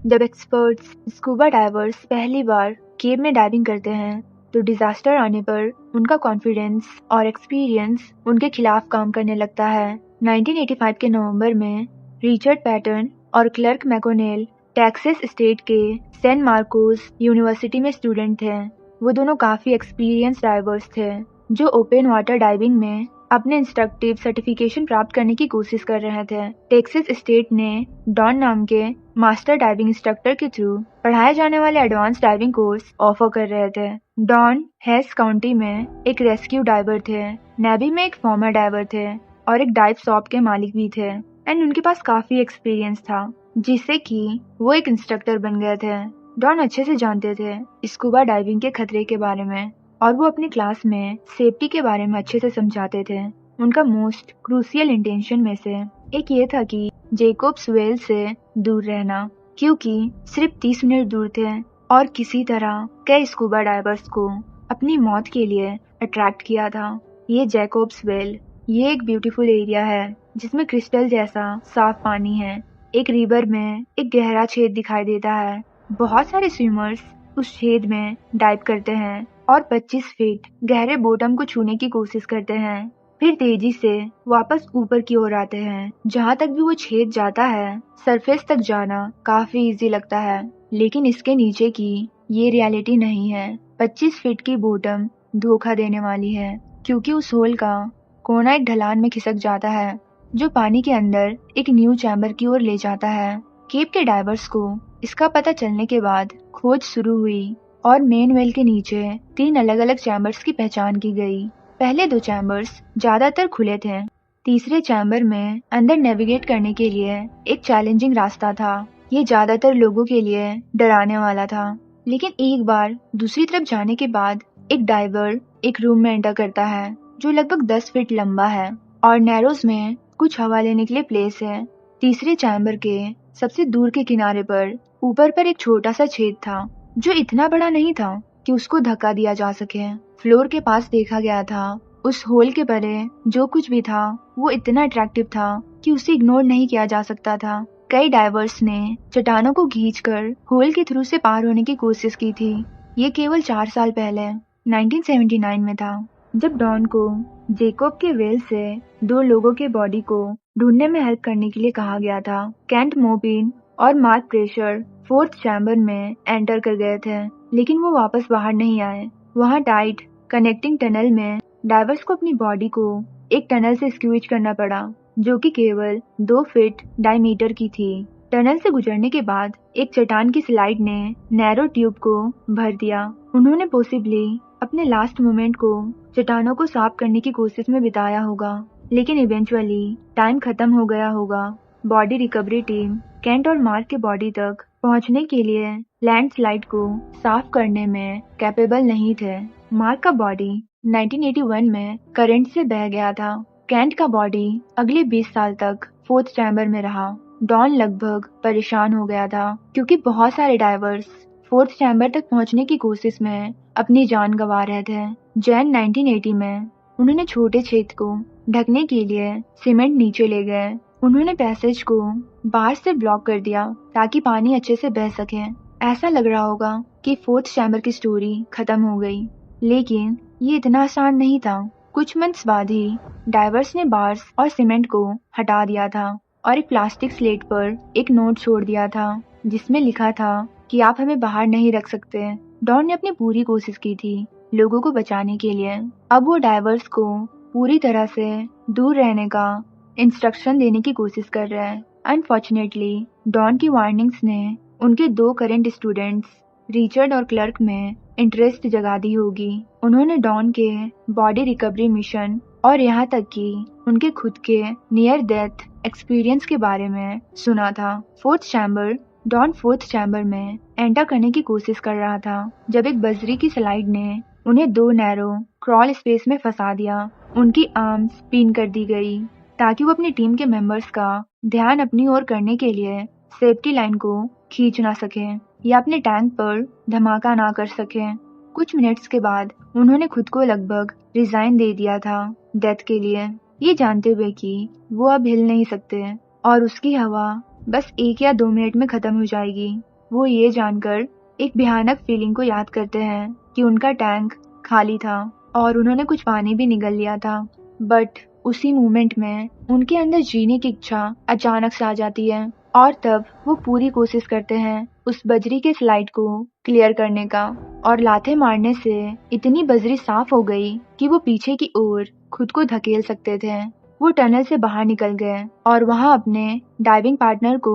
जब experts scuba divers पहली बार केव में डाइविंग करते हैं तो डिजास्टर आने पर उनका कॉन्फिडेंस और एक्सपीरियंस उनके खिलाफ काम करने लगता है। 1985 के नवंबर में रिचर्ड पैटर्न और क्लर्क मैकोनेल टेक्सास स्टेट के सैन मार्कोस यूनिवर्सिटी में स्टूडेंट थे। वो दोनों काफी एक्सपीरियंस डाइवर्स थे जो ओपन वाटर डाइविंग में अपने इंस्ट्रक्टिव सर्टिफिकेशन प्राप्त करने की कोशिश कर रहे थे। टेक्सास स्टेट ने डॉन नाम के मास्टर डाइविंग इंस्ट्रक्टर के थ्रू पढ़ाए जाने वाले एडवांस डाइविंग कोर्स ऑफर कर रहे थे। डॉन हेस काउंटी में एक रेस्क्यू डाइवर थे, नेवी में एक फॉर्मर डाइवर थे और एक डाइव शॉप के मालिक भी थे एंड उनके पास काफी एक्सपीरियंस था जिससे कि वो एक इंस्ट्रक्टर बन गए थे। डॉन अच्छे से जानते थे स्कूबा डाइविंग के खतरे के बारे में और वो अपनी क्लास में सेफ्टी के बारे में अच्छे से समझाते थे। उनका मोस्ट क्रूशियल इंटेंशन में से एक ये था कि जेकोब्स व्हेल से दूर रहना, क्योंकि सिर्फ 30 मिनट दूर थे और किसी तरह कई स्कूबा डाइवर्स को अपनी मौत के लिए अट्रैक्ट किया था। ये जैकोब्स व्हेल ये एक ब्यूटीफुल एरिया है जिसमें क्रिस्टल जैसा साफ पानी है। एक रिवर में एक गहरा छेद दिखाई देता है। बहुत सारे स्विमर्स उस छेद में डाइव करते हैं और 25 फीट गहरे बॉटम को छूने की कोशिश करते हैं, फिर तेजी से वापस ऊपर की ओर आते हैं। जहाँ तक भी वो छेद जाता है सरफेस तक जाना काफी इजी लगता है, लेकिन इसके नीचे की ये रियलिटी नहीं है। 25 फीट की बॉटम धोखा देने वाली है क्योंकि उस होल का कोना एक ढलान में खिसक जाता है जो पानी के अंदर एक न्यू चैम्बर की ओर ले जाता है। केव के डाइवर्स को इसका पता चलने के बाद खोज शुरू हुई और मेन वेल के नीचे 3 अलग अलग चैम्बर्स की पहचान की गई। पहले 2 चैम्बर्स ज्यादातर खुले थे। तीसरे चैम्बर में अंदर नेविगेट करने के लिए एक चैलेंजिंग रास्ता था। ये ज्यादातर लोगों के लिए डराने वाला था, लेकिन एक बार दूसरी तरफ जाने के बाद एक डाइवर एक रूम में एंटर करता है जो लगभग 10 फीट लंबा है और नैरोज में कुछ हवा लेने के लिए प्लेस है। तीसरे चैम्बर के सबसे दूर के किनारे पर ऊपर पर एक छोटा सा छेद था जो इतना बड़ा नहीं था कि उसको धक्का दिया जा सके। फ्लोर के पास देखा गया था उस होल के परे जो कुछ भी था वो इतना अट्रैक्टिव था कि उसे इग्नोर नहीं किया जा सकता था। कई डाइवर्स ने चट्टानों को खींचकर होल के थ्रू से पार होने की कोशिश की थी। ये केवल 4 साल पहले 1979 में था जब डॉन को जेकोब के वेल से 2 लोगों के बॉडी को ढूंढने में हेल्प करने के लिए कहा गया था। केंट मोबिन और मार्क प्रेशर 4th चैम्बर में एंटर कर गए थे, लेकिन वो वापस बाहर नहीं आए। वहाँ टाइट कनेक्टिंग टनल में डाइवर्स को अपनी बॉडी को एक टनल से स्क्वीज करना पड़ा जो कि केवल 2 फीट डायमीटर की थी। टनल से गुजरने के बाद एक चट्टान की स्लाइड ने नैरो ट्यूब को भर दिया। उन्होंने पॉसिबली अपने लास्ट मोमेंट को चट्टानों को साफ करने की कोशिश में बिताया होगा, लेकिन इवेंचुअली टाइम खत्म हो गया होगा। बॉडी रिकवरी टीम केंट और मार्क के बॉडी तक पहुंचने के लिए लैंडस्लाइड को साफ करने में कैपेबल नहीं थे। मार्क का बॉडी 1981 में करंट से बह गया था। केंट का बॉडी अगले 20 साल तक 4th चैम्बर में रहा। डॉन लगभग परेशान हो गया था क्योंकि बहुत सारे डाइवर्स 4th चैम्बर तक पहुंचने की कोशिश में अपनी जान गंवा रहे थे। जैन 1980 में उन्होंने छोटे छेद को ढकने के लिए सीमेंट नीचे ले गए। उन्होंने पैसेज को बाहर से ब्लॉक कर दिया ताकि पानी अच्छे से बह सके। ऐसा लग रहा होगा कि 4th चैम्बर की स्टोरी खत्म हो गई, लेकिन ये इतना आसान नहीं था। कुछ मंथ्स बाद ही डाइवर्स ने बार्स और सीमेंट को हटा दिया था और एक प्लास्टिक स्लेट पर एक नोट छोड़ दिया था जिसमें लिखा था कि आप हमें बाहर नहीं रख सकते। डॉन ने अपनी पूरी कोशिश की थी लोगों को बचाने के लिए। अब वो डाइवर्स को पूरी तरह से दूर रहने का इंस्ट्रक्शन देने की कोशिश कर रहा है। अनफॉर्चुनेटली डॉन की वार्निंग्स ने उनके 2 करंट स्टूडेंट्स रिचर्ड और क्लर्क में इंटरेस्ट जगा दी होगी। उन्होंने डॉन के बॉडी रिकवरी मिशन और यहाँ तक कि उनके खुद के नियर डेथ एक्सपीरियंस के बारे में सुना था। 4th चैम्बर डॉन 4th चैम्बर में एंटर करने की कोशिश कर रहा था जब एक बजरी की स्लाइड ने उन्हें 2 नैरो क्रॉल स्पेस में फंसा दिया। उनकी आर्म्स पिन कर दी गई ताकि वो अपनी टीम के मेंबर्स का ध्यान अपनी ओर करने के लिए सेफ्टी लाइन को खींच ना सके या अपने टैंक पर धमाका ना कर सके। कुछ मिनट्स के बाद उन्होंने खुद को लगभग रिजाइन दे दिया था डेथ के लिए, ये जानते हुए कि वो अब हिल नहीं सकते और उसकी हवा बस 1 या 2 मिनट में खत्म हो जाएगी। वो ये जानकर एक भयानक फीलिंग को याद करते हैं कि उनका टैंक खाली था और उन्होंने कुछ पानी भी निगल लिया था। बट उसी मोमेंट में उनके अंदर जीने की इच्छा अचानक से आ जाती है और तब वो पूरी कोशिश करते हैं उस बजरी के स्लाइड को क्लियर करने का, और लाथे मारने से इतनी बजरी साफ हो गई कि वो पीछे की ओर खुद को धकेल सकते थे। वो टनल से बाहर निकल गए और वहां अपने डाइविंग पार्टनर को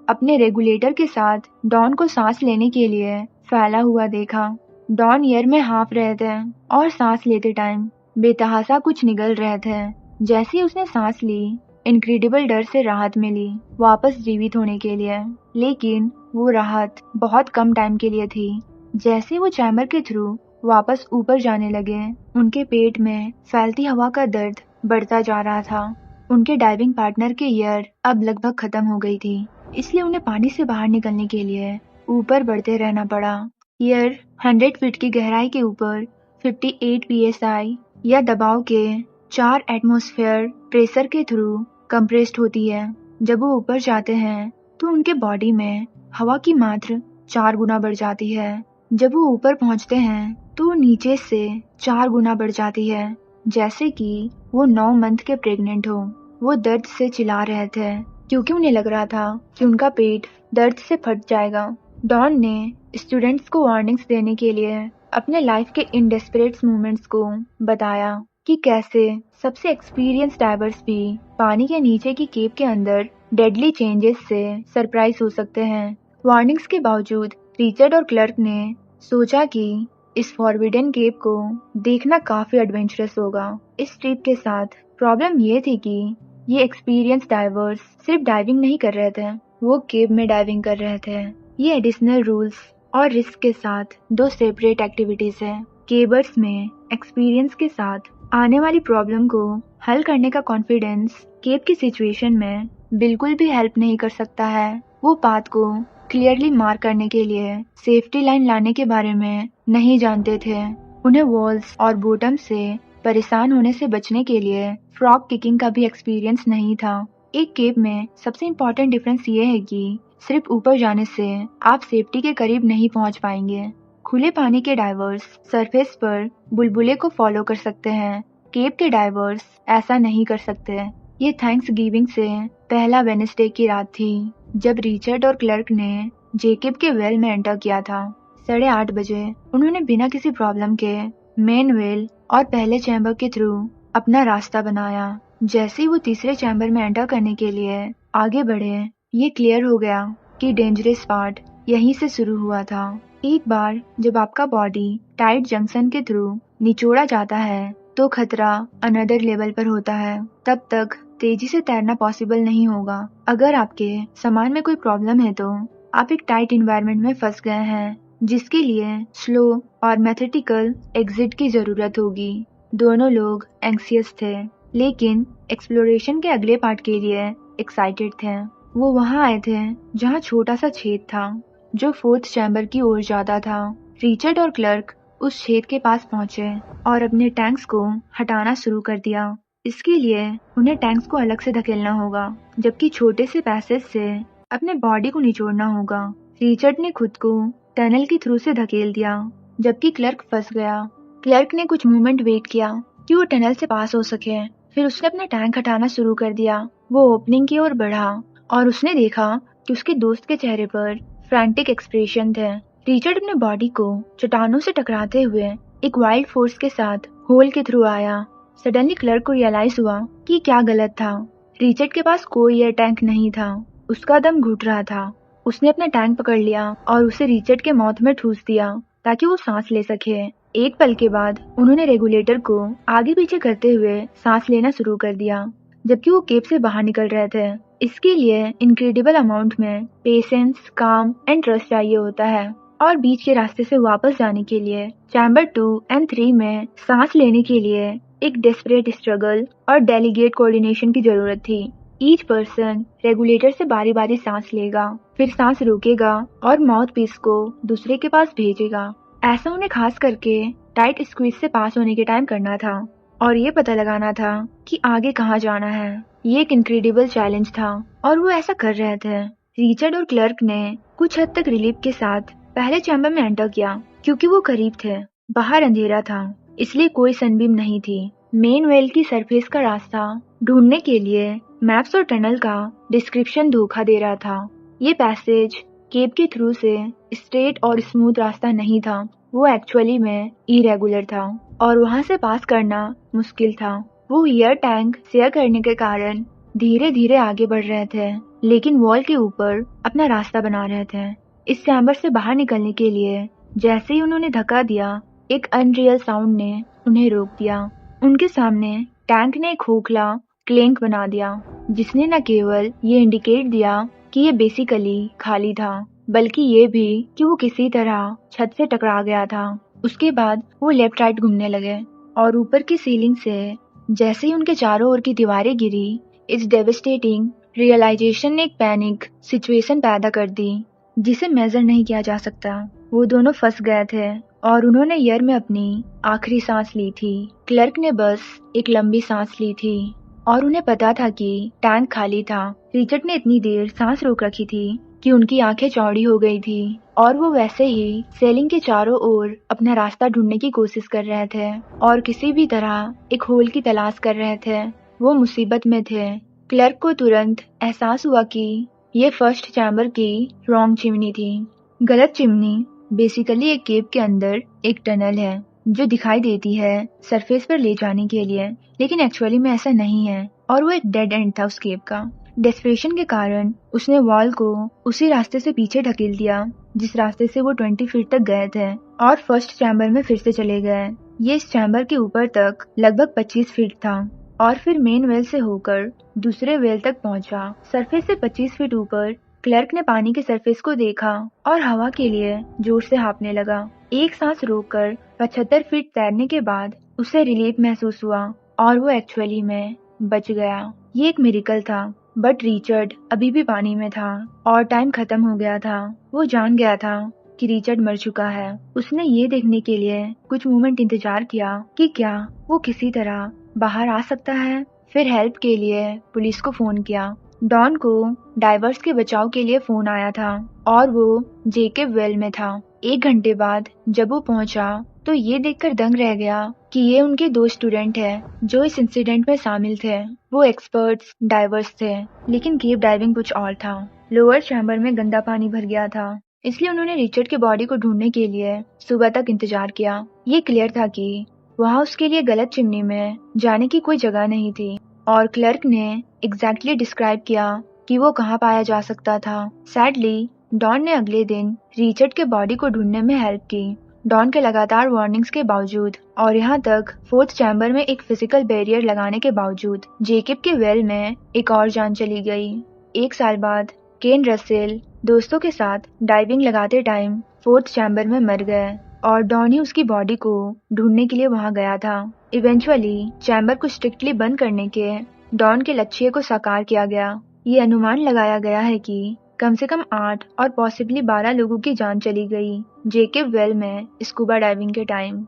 अपने रेगुलेटर के साथ डॉन को सांस लेने के लिए फैला हुआ देखा। डॉन एयर में हाँफ रहे थे और सांस लेते टाइम बेतहासा कुछ निगल रहे थे। जैसे ही उसने सांस ली, इनक्रेडिबल डर से राहत मिली वापस जीवित होने के लिए, लेकिन वो राहत बहुत कम टाइम के लिए थी। जैसे वो चैम्बर के थ्रू वापस ऊपर जाने लगे, उनके पेट में फैलती हवा का दर्द बढ़ता जा रहा था। उनके डाइविंग पार्टनर के एयर अब लगभग खत्म हो गई थी, इसलिए उन्हें पानी से बाहर निकलने के लिए ऊपर बढ़ते रहना पड़ा। एयर 100 फीट की गहराई के ऊपर 58 psi या दबाव के 4 एटमॉस्फेयर प्रेशर के थ्रू कंप्रेस्ड होती है। जब वो ऊपर जाते हैं तो उनके बॉडी में हवा की मात्रा 4 गुना बढ़ जाती है। जब वो ऊपर पहुंचते हैं तो वो नीचे से 4 गुना बढ़ जाती है, जैसे कि वो 9 मंथ के प्रेग्नेंट हो। वो दर्द से चिल्ला रहे थे क्योंकि उन्हें लग रहा था कि उनका पेट दर्द से फट जाएगा। डॉन ने स्टूडेंट्स को वार्निंग्स देने के लिए अपने लाइफ के इन डेस्परेट मोमेंट्स को बताया कि कैसे सबसे एक्सपीरियंस डाइवर्स भी पानी के नीचे की केव के अंदर डेडली चेंजेस से सरप्राइज हो सकते हैं। वार्निंग्स के बावजूद रिचर्ड और क्लर्क ने सोचा कि इस फॉरबिडन केव को देखना काफी एडवेंचरस होगा। इस ट्रिप के साथ प्रॉब्लम ये थी कि ये एक्सपीरियंस डाइवर्स सिर्फ डाइविंग नहीं कर रहे थे, वो केव में डाइविंग कर रहे थे। ये एडिशनल रूल्स और रिस्क के साथ 2 सेपरेट एक्टिविटीज है। केवर्स में एक्सपीरियंस के साथ आने वाली प्रॉब्लम को हल करने का कॉन्फिडेंस केव की सिचुएशन में बिल्कुल भी हेल्प नहीं कर सकता है। वो पाथ को क्लियरली मार्क करने के लिए सेफ्टी लाइन लाने के बारे में नहीं जानते थे। उन्हें वॉल्स और बॉटम से परेशान होने से बचने के लिए फ्रॉग किकिंग का भी एक्सपीरियंस नहीं था। एक केव में सबसे इम्पोर्टेंट डिफरेंस ये है कि सिर्फ ऊपर जाने से आप सेफ्टी के करीब नहीं पहुंच पाएंगे। खुले पानी के डाइवर्स सरफेस पर बुलबुले को फॉलो कर सकते हैं, केव के डाइवर्स ऐसा नहीं कर सकते। ये थैंक्स गिविंग से पहला वेडनेसडे की रात थी जब रिचर्ड और क्लर्क ने जेकब के वेल में एंटर किया था। 8:30 बजे उन्होंने बिना किसी प्रॉब्लम के मेन वेल और पहले चैम्बर के थ्रू अपना रास्ता बनाया। जैसे ही वो तीसरे चैम्बर में एंटर करने के लिए आगे बढ़े, ये क्लियर हो गया कि डेंजरस पार्ट यहीं से शुरू हुआ था। एक बार जब आपका बॉडी टाइट जंक्शन के थ्रू निचोड़ा जाता है तो खतरा अनदर लेवल पर होता है। तब तक तेजी से तैरना पॉसिबल नहीं होगा। अगर आपके सामान में कोई प्रॉब्लम है तो आप एक टाइट इन्वायरमेंट में फंस गए हैं, जिसके लिए स्लो और मेथडिकल एग्जिट की जरूरत होगी। दोनों लोग एंग्सियस थे, लेकिन एक्सप्लोरेशन के अगले पार्ट के लिए एक्साइटेड थे। वो वहां आए थे जहां छोटा सा छेद था जो 4th चैम्बर की ओर जाता था। रिचर्ड और क्लर्क उस छेद के पास पहुंचे और अपने टैंक्स को हटाना शुरू कर दिया। इसके लिए उन्हें टैंक्स को अलग से धकेलना होगा, जबकि छोटे से पैसेज से अपने बॉडी को निचोड़ना होगा। रिचर्ड ने खुद को टनल के थ्रू से धकेल दिया, जबकि क्लर्क फंस गया। क्लर्क ने कुछ मोमेंट वेट किया कि वो टनल से पास हो सके, फिर उसने अपना टैंक हटाना शुरू कर दिया। वो ओपनिंग की ओर बढ़ा और उसने देखा कि उसके दोस्त के चेहरे पर फ्रैंटिक एक्सप्रेशन थे। रिचर्ड अपने बॉडी को चट्टानों से टकराते हुए एक वाइल्ड फोर्स के साथ होल के थ्रू आया। सडनली क्लर्क को रियलाइज हुआ कि क्या गलत था। रिचर्ड के पास कोई एयर टैंक नहीं था, उसका दम घुट रहा था। उसने अपना टैंक पकड़ लिया और उसे रिचर्ड के माउथ में ठूस दिया ताकि वो सांस ले सके। एक पल के बाद उन्होंने रेगुलेटर को आगे पीछे करते हुए सांस लेना शुरू कर दिया, जबकि वो केव से बाहर निकल रहे थे। इसके लिए इनक्रेडिबल अमाउंट में पेशेंस, काम एंड ट्रस्ट चाहिए होता है, और बीच के रास्ते से वापस जाने के लिए चैम्बर 2 और 3 में सांस लेने के लिए एक डेस्परेट स्ट्रगल और डेलीगेट कोऑर्डिनेशन की जरूरत थी। ईच पर्सन रेगुलेटर से बारी बारी सांस लेगा, फिर सांस रोकेगा और माउथ पीस को दूसरे के पास भेजेगा। ऐसा उन्हें खास करके टाइट स्क्वीज से पास होने के टाइम करना था और ये पता लगाना था कि आगे कहाँ जाना है। ये एक इनक्रेडिबल चैलेंज था और वो ऐसा कर रहे थे। रिचर्ड और क्लर्क ने कुछ हद तक रिलीफ के साथ पहले चैम्बर में एंटर किया क्योंकि वो करीब थे। बाहर अंधेरा था, इसलिए कोई सनबीम नहीं थी। मेन वेल की सरफेस का रास्ता ढूंढने के लिए मैप्स और टनल का डिस्क्रिप्शन धोखा दे रहा था। ये पैसेज केव के थ्रू से स्ट्रेट और स्मूथ रास्ता नहीं था, वो एक्चुअली में इरेगुलर था और वहां से पास करना मुश्किल था। वो एयर टैंक शेयर करने के कारण धीरे धीरे आगे बढ़ रहे थे, लेकिन वॉल के ऊपर अपना रास्ता बना रहे थे। इस चैम्बर से बाहर निकलने के लिए जैसे ही उन्होंने धक्का दिया, एक अनरियल साउंड ने उन्हें रोक दिया। उनके सामने टैंक ने एक खोखला क्लैंक बना दिया, जिसने न केवल ये इंडिकेट दिया कि ये बेसिकली खाली था, बल्कि ये भी कि वो किसी तरह छत से टकरा गया था। उसके बाद वो लेफ्ट राइट घूमने लगे और ऊपर की सीलिंग से जैसे ही उनके चारों ओर की दीवारें गिरी, इस डेविस्टेटिंग रियलाइजेशन ने एक पैनिक सिचुएशन पैदा कर दी जिसे मेजर नहीं किया जा सकता। वो दोनों फंस गए थे और उन्होंने एयर में अपनी आखिरी सांस ली थी। क्लर्क ने बस एक लंबी सांस ली थी और उन्हें पता था कि टैंक खाली था। रिचर्ड ने इतनी देर सांस रोक रखी थी कि उनकी आंखें चौड़ी हो गई थी और वो वैसे ही सेलिंग के चारों ओर अपना रास्ता ढूंढने की कोशिश कर रहे थे और किसी भी तरह एक होल की तलाश कर रहे थे। वो मुसीबत में थे। क्लर्क को तुरंत एहसास हुआ कि ये फर्स्ट चैम्बर की रॉन्ग चिमनी थी। गलत चिमनी बेसिकली एक केव के अंदर एक टनल है जो दिखाई देती है सरफेस पर ले जाने के लिए, लेकिन एक्चुअली में ऐसा नहीं है और वो एक डेड एंड था उस केव का। डेस्परेशन के कारण उसने वॉल को उसी रास्ते से पीछे ढकेल दिया जिस रास्ते से वो 20 फीट तक गए थे और फर्स्ट चैम्बर में फिर से चले गए। ये इस चैम्बर के ऊपर तक लगभग 25 फीट था और फिर मेन वेल से होकर दूसरे वेल तक पहुंचा। सरफेस से 25 फीट ऊपर क्लर्क ने पानी के सरफेस को देखा और हवा के लिए जोर से हाँफने लगा। एक सांस रोककर 75 फीट तैरने के बाद उसे रिलीफ महसूस हुआ और वो एक्चुअली में बच गया। ये एक मिरेकल था, बट रिचर्ड अभी भी पानी में था और टाइम खत्म हो गया था। वो जान गया था कि रिचर्ड मर चुका है। उसने ये देखने के लिए कुछ मोमेंट इंतजार किया कि क्या वो किसी तरह बाहर आ सकता है। फिर हेल्प के लिए पुलिस को फोन किया। डॉन को डाइवर्स के बचाव के लिए फोन आया था और वो जेकेब वेल में था। 1 घंटे बाद जब वो पहुंचा तो ये देखकर दंग रह गया कि ये उनके 2 स्टूडेंट हैं जो इस इंसिडेंट में शामिल थे। वो एक्सपर्ट्स डाइवर्स थे, लेकिन केव डाइविंग कुछ और था। लोअर चैम्बर में गंदा पानी भर गया था, इसलिए उन्होंने रिचर्ड के बॉडी को ढूंढने के लिए सुबह तक इंतजार किया। ये क्लियर था कि वहाँ उसके लिए गलत चिमनी में जाने की कोई जगह नहीं थी और क्लर्क ने एग्जैक्टली डिस्क्राइब किया कि वो कहाँ पाया जा सकता था। सैडली डॉन ने अगले दिन रिचर्ड के बॉडी को ढूंढने में हेल्प की। डॉन के लगातार वार्निंग्स के बावजूद और यहाँ तक 4th चैम्बर में एक फिजिकल बैरियर लगाने के बावजूद जेकेब के वेल में एक और जान चली गई। 1 साल बाद केन रसेल दोस्तों के साथ डाइविंग लगाते टाइम 4th चैम्बर में मर गए और डॉन ही उसकी बॉडी को ढूंढने के लिए वहां गया था। इवेंचुअली चैम्बर को स्ट्रिक्टली बंद करने के डॉन के लक्ष्य को साकार किया गया। ये अनुमान लगाया गया है कि कम से कम 8 और पॉसिबली 12 लोगों की जान चली गई जेकेब वेल में स्कूबा डाइविंग के टाइम।